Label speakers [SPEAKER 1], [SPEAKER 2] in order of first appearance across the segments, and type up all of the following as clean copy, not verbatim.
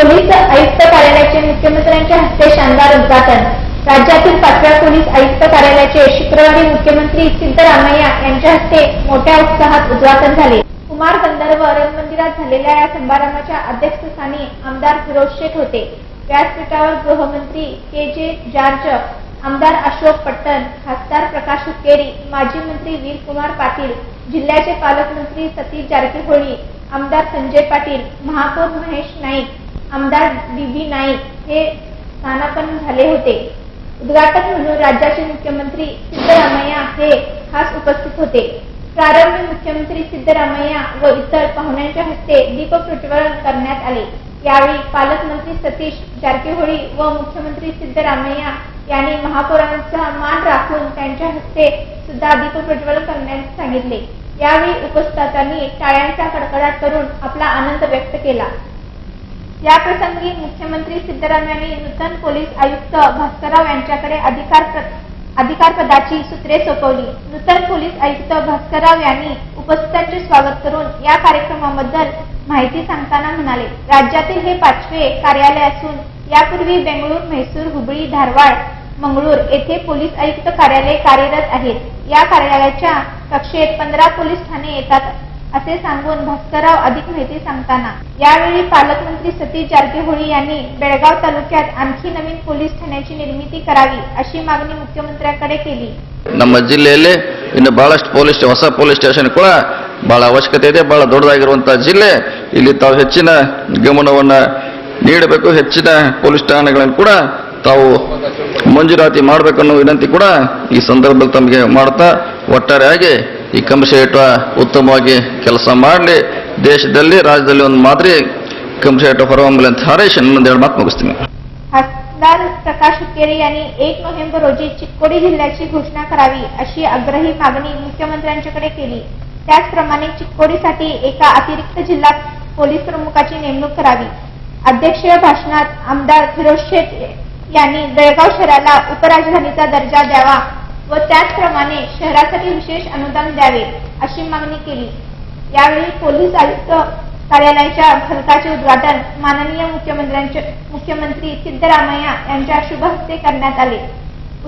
[SPEAKER 1] Police आयुक्त कार्यालयाचे मुख्यमंत्र्यांच्या हस्ते शानदार उद्घाटन। राज्यातील 5व्या पोलीस आयुक्त कार्यालयाचे शुक्रवारी मुख्यमंत्री सिद्धरामय्या यांच्या हस्ते मोठ्या उत्साहात उद्घाटन झाले। कुमार गंधर्व रंगमंदिरात झालेल्या या समारंभाच्या अध्यक्षस्थानी आमदार फिरोज शेख होते। व्यासपीठावर गृहमंत्री के.जे. जॉर्ज, आमदार अशोक पट्टण, खासदार प्रकाश हुक्केरी, माजी मंत्री वीरकुमार पाटील, जिल्ह्याचे पालकमंत्री सतीश जारकीहोळी, आमदार संजय पाटील, महापौर महेश नाईक, आमदार डी.बी. नाईक हे स्थानापन्न झाले होते। उद्घाटक म्हणून राज्याचे मुख्यमंत्री सिद्धरामय्या हे खास उपस्थित होते। प्रारंभी मुख्यमंत्री सिद्धरामय्या व इतर पाहुण्यांच्या हस्ते दीप प्रज्वलन करण्यात आले। यावेळी पालकमंत्री सतीश जारकीहोळी व मुख्यमंत्री सिद्धरामय्या यांनी महापौरांचा मान राखून त्यांच्या हस्ते सुद्धा दीप प्रज्वलन करण्यास सांगितले। यावेळी उपस्थितांनी टाळ्यांचा कडकडाट करून आपला आनंद व्यक्त केला। या प्रसंगी मुख्यमंत्री सिद्धरामय्यांनी नूतन पोलीस आयुक्त भास्करराव यांच्याकडे अधिकारपदाची सूत्रे सोपवली। नूतन पोलीस आयुक्त भास्करराव यांनी उपस्थितांचे स्वागत करून या कार्यक्रमाबद्दल माहिती सांगताना म्हणाले, राज्यातील हे 5वे कार्यालय असून यापूर्वी बेंगळूर, म्हैसूर, हुबळी, धारवाड, मंगळूर येथे पोलीस आयुक्त कार्यालय कार्यरत आहेत। या कार्यालयाच्या कक्षेत 15 पोलीस ठाणे येतात असे सांगून भास्करराव अधिक माहिती सांगताना यावेळी पालकमंत्री सतीश जारकीहोळी यांनी बेळगाव तालुक्यात आणखी नवीन पोलीस ठाण्याची निर्मिती करावी अशी मागणी मुख्यमंत्र्यांकडे केली।
[SPEAKER 2] ನಮ್ಮ ಜಿಲ್ಲೆಯಲ್ಲಿ ಇನ್ನು ಬಹಳಷ್ಟು ಹೊಸ ಪೊಲೀಸ್ ಸ್ಟೇಷನ್ ಕೂಡ ಬಹಳ ಅವಶ್ಯಕತೆ ಇದೆ। ಬಹಳ ದೊಡ್ಡದಾಗಿರುವಂತಹ ಜಿಲ್ಲೆ, ಇಲ್ಲಿ ತಾವು ಹೆಚ್ಚಿನ ಗಮನವನ್ನು ನೀಡಬೇಕು। ಹೆಚ್ಚಿನ ಪೊಲೀಸ್ ಠಾಣೆಗಳನ್ನು ಕೂಡ ತಾವು ಮಂಜೂರಾತಿ ಮಾಡಬೇಕನ್ನೋ ವಿನಂತಿ ಕೂಡ ಈ ಸಂದರ್ಭದಲ್ಲಿ ತಮಗೆ ಮಾಡ್ತಾ, ಒಟ್ಟಾರೆಯಾಗಿ ಈ ಕಮಿಷನರೇಟ್ ಉತ್ತಮವಾಗಿ ಕೆಲಸ ಮಾಡಲಿ, ದೇಶದಲ್ಲಿ ರಾಜ್ಯದಲ್ಲಿ ಒಂದು ಮಾದರಿ ಕಮಿಷನರೇಟ್ ಹೊರಹೊಮ್ಮಲಿ ಅಂತ ಹಾರೈಸಿ ಇನ್ನೊಂದೆರಡು ಮಾತು ಮುಗಿಸ್ತೀನಿ।
[SPEAKER 1] खासदार प्रकाश हुक्केरी यांनी 1 नोव्हेंबर रोजी चिक्कोडी जिल्ह्याची घोषणा करावी अशी आग्रही मागणी मुख्यमंत्र्यांच्याकडे केली। त्याचप्रमाणे चिक्कोडीसाठी एका अतिरिक्त जिल्हा पोलीस प्रमुखाची नेमणूक करावी। अध्यक्षीय भाषणात आमदार फिरोज शेख यांनी बेळगाव शहराला उपराजधानीचा दर्जा द्यावा व त्याचप्रमाणे शहरासाठी विशेष अनुदान द्यावे अशी मागणी केली। यावेळी पोलीस आयुक्त कार्यालयाच्या फलकाचे उद्घाटन माननीय मुख्यमंत्री सिद्धरामय्या यांच्या शुभ हस्ते करण्यात आले।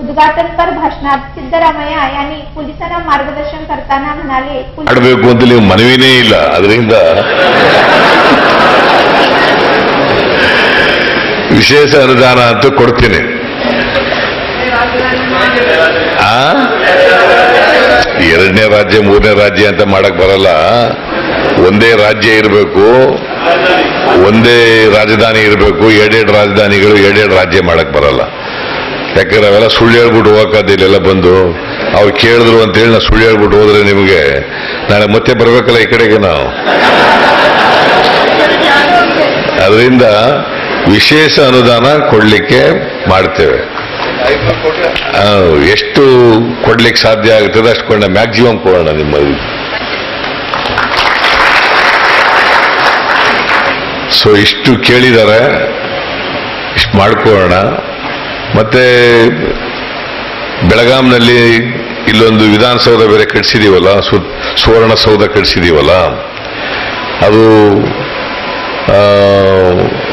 [SPEAKER 1] उद्घाटनपर भाषणात सिद्धरामय्या यांनी पोलिसांना मार्गदर्शन करताना म्हणाले,
[SPEAKER 3] ಮಾಡಬೇಕು ಅಂತ ನೀವು ಮನವಿನೇ ಇಲ್ಲ, ಅದರಿಂದ ವಿಶೇಷ ಅನುದಾನ ಅಂತ ಕೊಡ್ತೀನಿ। ಎರಡನೇ ರಾಜ್ಯ ಮೂರನೇ ರಾಜ್ಯ ಅಂತ ಮಾಡಕ್ ಬರಲ್ಲ। ಒಂದೇ ರಾಜ್ಯ ಇರಬೇಕು, ಒಂದೇ ರಾಜಧಾನಿ ಇರಬೇಕು। ಎರಡೆರಡು ರಾಜಧಾನಿಗಳು ಎರಡೆರಡು ರಾಜ್ಯ ಮಾಡಕ್ ಬರಲ್ಲ। ಯಾಕಂದ್ರೆ ಅವೆಲ್ಲ ಸುಳ್ಳು ಹೇಳ್ಬಿಟ್ಟು ಹೋಗಕ್ಕಾದಿಲ್ಲ ಬಂದು ಅವ್ರು ಕೇಳಿದ್ರು ಅಂತೇಳಿ ನಾವು ಸುಳ್ಳು ಹೇಳ್ಬಿಟ್ಟು ಹೋದ್ರೆ ನಿಮಗೆ ನಾಳೆ ಮತ್ತೆ ಬರ್ಬೇಕಲ್ಲ ಈ ಕಡೆಗೆ ನಾವು। ಅದರಿಂದ ವಿಶೇಷ ಅನುದಾನ ಕೊಡ್ಲಿಕ್ಕೆ ಮಾಡ್ತೇವೆ। ಎಷ್ಟು ಕೊಡ್ಲಿಕ್ಕೆ ಸಾಧ್ಯ ಆಗ್ತದೆ ಅಷ್ಟು ಕೊಂಡ ಮ್ಯಾಕ್ಸಿಮಮ್ ಕೊಡೋಣ ನಿಮ್ಮ। ಸೊ ಇಷ್ಟು ಕೇಳಿದ್ದಾರೆ, ಇಷ್ಟು ಮಾಡ್ಕೊಳ್ಳೋಣ। ಮತ್ತೆ ಬೆಳಗಾಂನಲ್ಲಿ ಇಲ್ಲೊಂದು ವಿಧಾನಸೌಧ ಬೇರೆ ಕಟ್ಟಿಸಿದೀವಲ್ಲ, ಸುವರ್ಣಸೌಧ ಕಟ್ಟಿಸಿದೀವಲ್ಲ, ಅದು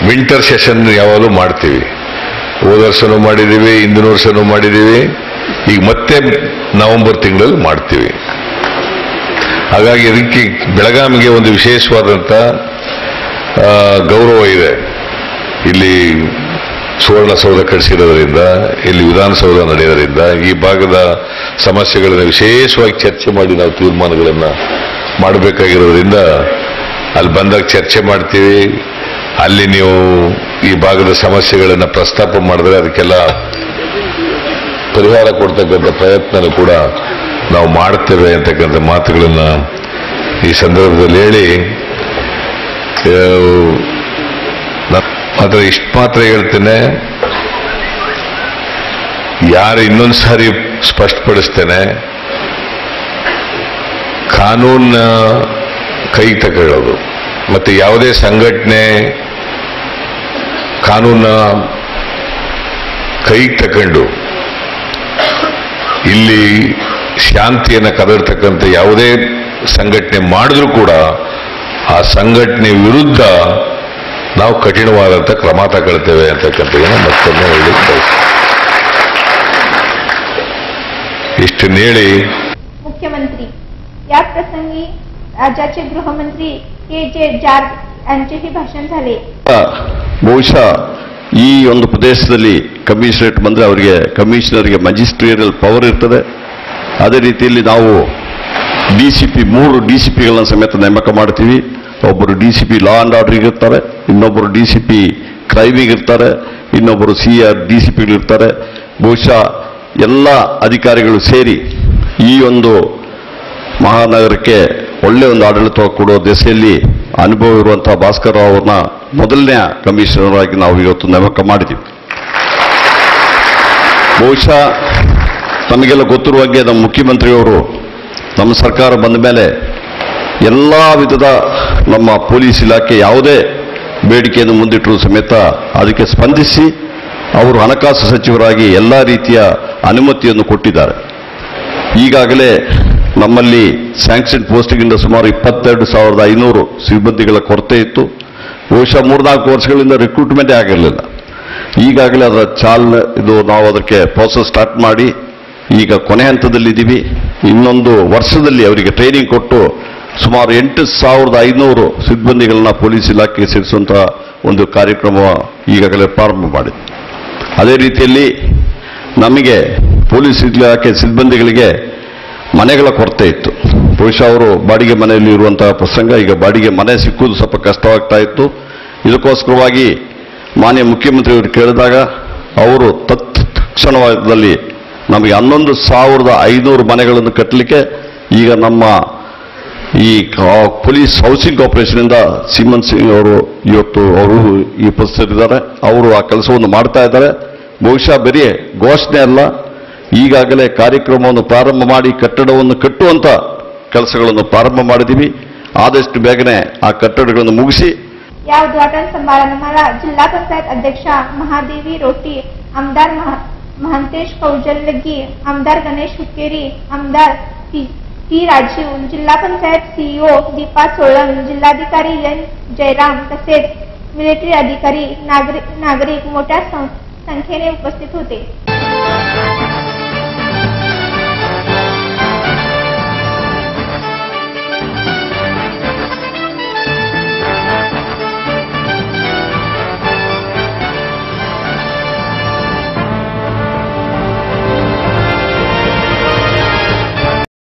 [SPEAKER 3] ವಿಂಟರ್ ಸೆಷನ್ ಯಾವಾಗಲೂ ಮಾಡ್ತೀವಿ। ಹೋದ ವರ್ಷನೂ ಮಾಡಿದ್ದೀವಿ, ಹಿಂದಿನ ವರ್ಷನೂ ಮಾಡಿದ್ದೀವಿ, ಈಗ ಮತ್ತೆ ನವೆಂಬರ್ ತಿಂಗಳಲ್ಲಿ ಮಾಡ್ತೀವಿ। ಹಾಗಾಗಿ ಅದಕ್ಕೆ ಬೆಳಗಾವಿಗೆ ಒಂದು ವಿಶೇಷವಾದಂಥ ಗೌರವ ಇದೆ। ಇಲ್ಲಿ ಸುವರ್ಣಸೌಧ ಕಟ್ಟಿಸಿರೋದ್ರಿಂದ, ಇಲ್ಲಿ ವಿಧಾನಸೌಧ ನಡೆಯೋದ್ರಿಂದ ಈ ಭಾಗದ ಸಮಸ್ಯೆಗಳನ್ನು ವಿಶೇಷವಾಗಿ ಚರ್ಚೆ ಮಾಡಿ ನಾವು ತೀರ್ಮಾನಗಳನ್ನು ಮಾಡಬೇಕಾಗಿರೋದ್ರಿಂದ ಅಲ್ಲಿ ಬಂದಾಗ ಚರ್ಚೆ ಮಾಡ್ತೀವಿ। ಅಲ್ಲಿ ನೀವು ಈ ಭಾಗದ ಸಮಸ್ಯೆಗಳನ್ನು ಪ್ರಸ್ತಾಪ ಮಾಡಿದ್ರೆ ಅದಕ್ಕೆಲ್ಲ ಪರಿಹಾರ ಕೊಡ್ತಕ್ಕಂಥ ಪ್ರಯತ್ನ ಕೂಡ ನಾವು ಮಾಡ್ತೇವೆ ಅಂತಕ್ಕಂಥ ಮಾತುಗಳನ್ನು ಈ ಸಂದರ್ಭದಲ್ಲಿ ಹೇಳಿ, ಮಾತ್ರ ಇಷ್ಟು ಮಾತ್ರ ಹೇಳ್ತೇನೆ, ಯಾರು ಇನ್ನೊಂದು ಸಾರಿ ಸ್ಪಷ್ಟಪಡಿಸ್ತೇನೆ, ಕಾನೂನ ಕೈ ತಗೊಳ್ಳೋದು ಮತ್ತೆ ಯಾವುದೇ ಸಂಘಟನೆ ಕಾನೂನ ಕೈ ತಗೊಂಡು ಇಲ್ಲಿ ಶಾಂತಿಯನ್ನು ಕದಡ್ತಕ್ಕಂಥ ಯಾವುದೇ ಸಂಘಟನೆ ಮಾಡಿದ್ರೂ ಕೂಡ ಆ ಸಂಘಟನೆ ವಿರುದ್ಧ ನಾವು ಕಠಿಣವಾದಂಥ ಕ್ರಮ ತಗೊಳ್ತೇವೆ ಅಂತಕ್ಕಂಥದ್ದನ್ನು ಮತ್ತೊಮ್ಮೆ ಹೇಳಿ ಇಷ್ಟನ್ನು ಹೇಳಿ
[SPEAKER 1] मुख्यमंत्री या प्रसंगी राज्याचे गृहमंत्री के.जे. जार्ज यांचेही भाषण झाले.
[SPEAKER 4] ಬಹುಶಃ ಈ ಒಂದು ಪ್ರದೇಶದಲ್ಲಿ ಕಮಿಷನರೇಟ್ ಬಂದರೆ ಅವರಿಗೆ ಕಮಿಷನರ್ಗೆ ಮ್ಯಾಜಿಸ್ಟ್ರಿಯಲ್ ಪವರ್ ಇರ್ತದೆ. ಅದೇ ರೀತಿಯಲ್ಲಿ ನಾವು ಡಿಸಿಪಿ 3 ಡಿಸಿಪಿಗಳನ್ನು ಸಮೇತ ನೇಮಕ ಮಾಡ್ತೀವಿ. ಒಬ್ಬರು ಡಿಸಿಪಿ ಲಾ ಅಂಡ್ ಆರ್ಡರ್ ಇರ್ತಾರೆ, ಇನ್ನೊಬ್ಬರು ಡಿಸಿಪಿ ಕ್ರೈಮಿಗೆ ಇರ್ತಾರೆ, ಇನ್ನೊಬ್ಬರು ಸಿಆರ್ ಡಿಸಿಪಿಗಳಿರ್ತಾರೆ. ಬಹುಶಃ ಎಲ್ಲ ಅಧಿಕಾರಿಗಳು ಸೇರಿ ಈ ಒಂದು ಮಹಾನಗರಕ್ಕೆ ಒಳ್ಳೆ ಒಂದು ಆಡಳಿತ ಕೊಡುವ ದಿಸೆಯಲ್ಲಿ ಅನುಭವ ಇರುವಂತಹ ಭಾಸ್ಕರ್ ರಾವ್ ಅವ್ರನ್ನ ಮೊದಲನೇ ಕಮಿಷನರ್ ಆಗಿ ನಾವು ಇವತ್ತು ನೇಮಕ ಮಾಡಿದ್ದೀವಿ. ಬಹುಶಃ ನಮಗೆಲ್ಲ ಗೊತ್ತಿರುವ ಹಾಗೆ ನಮ್ಮ ಮುಖ್ಯಮಂತ್ರಿಯವರು ನಮ್ಮ ಸರ್ಕಾರ ಬಂದ ಮೇಲೆ ಎಲ್ಲ ವಿಧದ ನಮ್ಮ ಪೊಲೀಸ್ ಇಲಾಖೆ ಯಾವುದೇ ಬೇಡಿಕೆಯನ್ನು ಮುಂದಿಟ್ಟರೂ ಸಮೇತ ಅದಕ್ಕೆ ಸ್ಪಂದಿಸಿ ಅವರು ಹಣಕಾಸು ಸಚಿವರಾಗಿ ಎಲ್ಲ ರೀತಿಯ ಅನುಮತಿಯನ್ನು ಕೊಟ್ಟಿದ್ದಾರೆ. ಈಗಾಗಲೇ ನಮ್ಮಲ್ಲಿ ಸ್ಯಾಂಕ್ಷನ್ ಪೋಸ್ಟಿಗಿಂದ ಸುಮಾರು 22,500 ಸಿಬ್ಬಂದಿಗಳ ಕೊರತೆ ಇತ್ತು. ಬಹುಶಃ 3-4 ವರ್ಷಗಳಿಂದ ರಿಕ್ರೂಟ್ಮೆಂಟೇ ಆಗಿರಲಿಲ್ಲ. ಈಗಾಗಲೇ ಅದರ ನಾವು ಅದಕ್ಕೆ ಪ್ರೋಸೆಸ್ ಸ್ಟಾರ್ಟ್ ಮಾಡಿ ಈಗ ಕೊನೆ ಹಂತದಲ್ಲಿದ್ದೀವಿ. ಇನ್ನೊಂದು ವರ್ಷದಲ್ಲಿ ಅವರಿಗೆ ಟ್ರೈನಿಂಗ್ ಕೊಟ್ಟು ಸುಮಾರು 8,500 ಸಿಬ್ಬಂದಿಗಳನ್ನ ಪೊಲೀಸ್ ಇಲಾಖೆಗೆ ಸೇರಿಸುವಂತಹ ಒಂದು ಕಾರ್ಯಕ್ರಮ ಈಗಾಗಲೇ ಪ್ರಾರಂಭ ಮಾಡಿದೆ. ಅದೇ ರೀತಿಯಲ್ಲಿ ನಮಗೆ ಪೊಲೀಸ್ ಇಲಾಖೆ ಸಿಬ್ಬಂದಿಗಳಿಗೆ ಮನೆಗಳ ಕೊರತೆ ಇತ್ತು. ಬಹುಶಃ ಅವರು ಬಾಡಿಗೆ ಮನೆಯಲ್ಲಿ ಇರುವಂತಹ ಪ್ರಸಂಗ, ಈಗ ಬಾಡಿಗೆ ಮನೆ ಸಿಕ್ಕುವುದು ಸ್ವಲ್ಪ ಕಷ್ಟವಾಗ್ತಾ ಇತ್ತು. ಇದಕ್ಕೋಸ್ಕರವಾಗಿ ಮಾನ್ಯ ಮುಖ್ಯಮಂತ್ರಿಯವರು ಕೇಳಿದಾಗ ಅವರು ತತ್ಕ್ಷಣದಲ್ಲಿ ನಮಗೆ 11,500 ಮನೆಗಳನ್ನು ಕಟ್ಟಲಿಕ್ಕೆ ಈಗ ನಮ್ಮ ಈ ಪೊಲೀಸ್ ಹೌಸಿಂಗ್ ಕಾರ್ಪೊರೇಷನ್ನಿಂದ ಸೀಮನ್ ಸಿಂಗ್ ಅವರು ಇವತ್ತು ಅವರು ಈ ಉಪಸ್ಥಿತರಿದ್ದಾರೆ. ಅವರು ಆ ಕೆಲಸವನ್ನು ಮಾಡ್ತಾ ಇದ್ದಾರೆ. ಬಹುಶಃ ಬರೀ ಘೋಷಣೆ ಅಲ್ಲ, ಈಗಾಗಲೇ ಕಾರ್ಯಕ್ರಮವನ್ನು ಪ್ರಾರಂಭ ಮಾಡಿ ಕಟ್ಟಡವನ್ನು ಕಟ್ಟುವಂತ ಕೆಲಸಗಳನ್ನು ಪ್ರಾರಂಭ ಮಾಡಿದ್ದೀವಿ. ಆದಷ್ಟು ಬೇಗನೆ ಆ ಕಟ್ಟಡಗಳನ್ನು ಮುಗಿಸಿ
[SPEAKER 1] या उद्घाटन समारंभाला जिल्हा पंचायत अध्यक्षा महादेवी रोटी, आमदार महंतेश कौजलगी, आमदार गणेश हुक्केरी, आमदार टी राजीव, जिल्हा पंचायत सीईओ दीपा चोळन, जिल्हाधिकारी एन जयराम तसेच मिलिटरी अधिकारी नागरिक मोठ्या संख्येने उपस्थित होते.